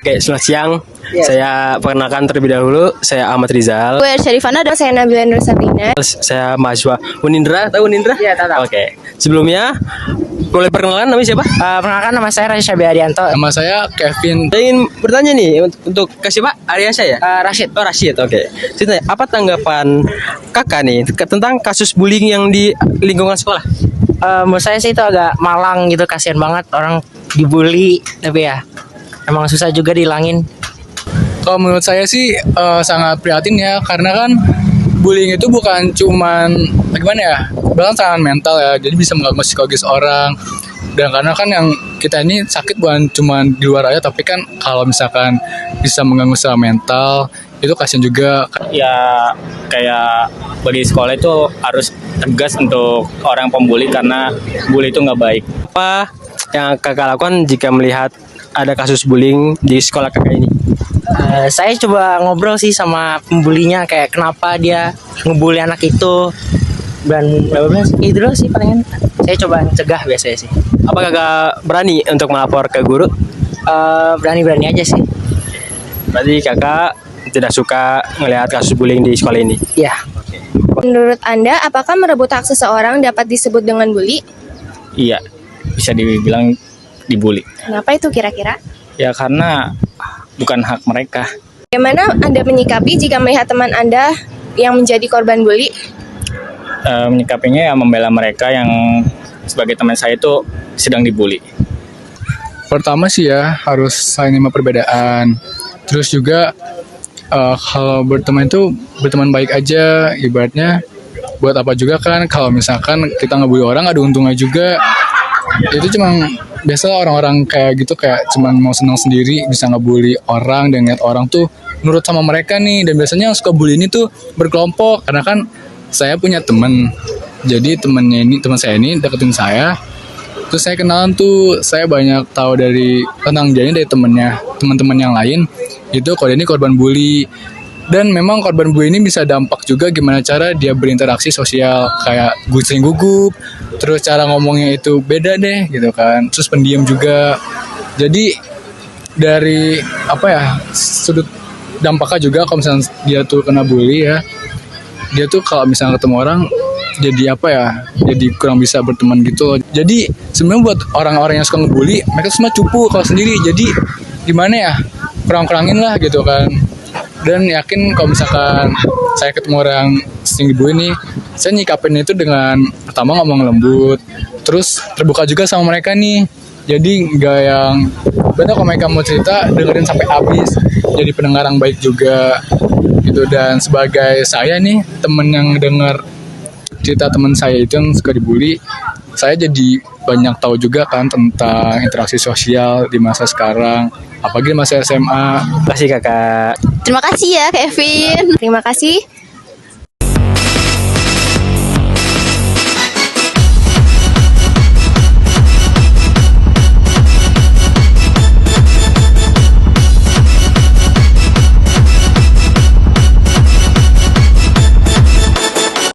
Oke, selamat siang. Saya perkenalkan terlebih dahulu, saya Ahmad Rizal. Gue Syarifana dan saya Nabila Nur Sabrina. Saya mahasiswa Unindra, tahu Unindra? Iya, tahu. Oke. Sebelumnya, boleh perkenalan namanya siapa? Perkenalkan, nama saya Rasya Arianto. Nama saya Kevin. Saya ingin bertanya nih untuk ke siapa? Ariansyah ya? Rashid. Oh, Rashid, oke. Ceritanya, apa tanggapan kakak nih tentang kasus bullying yang di lingkungan sekolah? Menurut saya sih itu agak malang gitu, kasihan banget orang dibully, tapi ya emang susah juga dihilangin. Kalau menurut saya sih sangat prihatin ya, karena kan bullying itu bukan cuman gimana ya, bahkan sangat mental ya, jadi bisa mengganggu psikologis orang. Dan karena kan yang kita ini sakit bukan cuma di luar aja, tapi kan kalau misalkan bisa mengganggu secara mental, itu kasihan juga. Ya kayak bagi sekolah itu harus tegas untuk orang pembuli, karena bully itu nggak baik. Apa yang kakak lakukan jika melihat ada kasus bullying di sekolah kakak ini? Saya coba ngobrol sih sama pembulinya, kayak kenapa dia ngebully anak itu, dan itu dulu sih palingan. Saya coba cegah biasanya sih. Apa kakak berani untuk melapor ke guru? Berani-berani aja sih. Berarti kakak tidak suka melihat kasus bullying di sekolah ini? Iya. Menurut Anda, apakah merebut hak seseorang dapat disebut dengan bully? Iya, bisa dibilang dibully. Kenapa itu kira-kira? Ya karena bukan hak mereka. Bagaimana Anda menyikapi jika melihat teman Anda yang menjadi korban bully? Menyikapinya ya membela mereka yang sebagai teman saya itu sedang dibully. Pertama sih ya, harus saling menerima perbedaan. Terus juga kalau berteman itu berteman baik aja, ibaratnya buat apa juga kan, kalau misalkan kita ngebully orang ada untungnya juga. Itu cuma biasa orang-orang kayak gitu, kayak cuma mau senang sendiri bisa ngebully orang dan ngeliat orang tuh nurut sama mereka nih. Dan biasanya yang suka bully ini tuh berkelompok, karena kan saya punya teman, jadi teman saya ini deketin saya. Terus saya kenalan tuh, saya banyak tahu tentang dia dari teman-teman yang lain. Itu kalau dia ini korban bully. Dan memang korban bully ini bisa dampak juga gimana cara dia berinteraksi sosial, kayak sering gugup, terus cara ngomongnya itu beda deh gitu kan. Terus pendiam juga. Jadi dari sudut dampaknya juga kalau misalnya dia tuh kena bully ya, dia tuh kalau misalnya ketemu orang jadi jadi kurang bisa berteman gitu. Jadi sebenarnya buat orang-orang yang suka ngebully, mereka semua cupu kalau sendiri. Jadi gimana ya, kurang-kurangin lah gitu kan. Dan yakin kalau misalkan saya ketemu orang sering dibully nih, saya nyikapin itu dengan pertama ngomong lembut, terus terbuka juga sama mereka nih. Jadi nggak yang benar, kalau mereka mau cerita dengerin sampai habis, jadi pendengar yang baik juga gitu. Dan sebagai saya nih, temen yang dengar cerita teman saya itu yang suka dibully, saya jadi banyak tahu juga kan tentang interaksi sosial di masa sekarang, apalagi di masa SMA. Terima kasih kakak. Terima kasih ya Kevin. Terima kasih.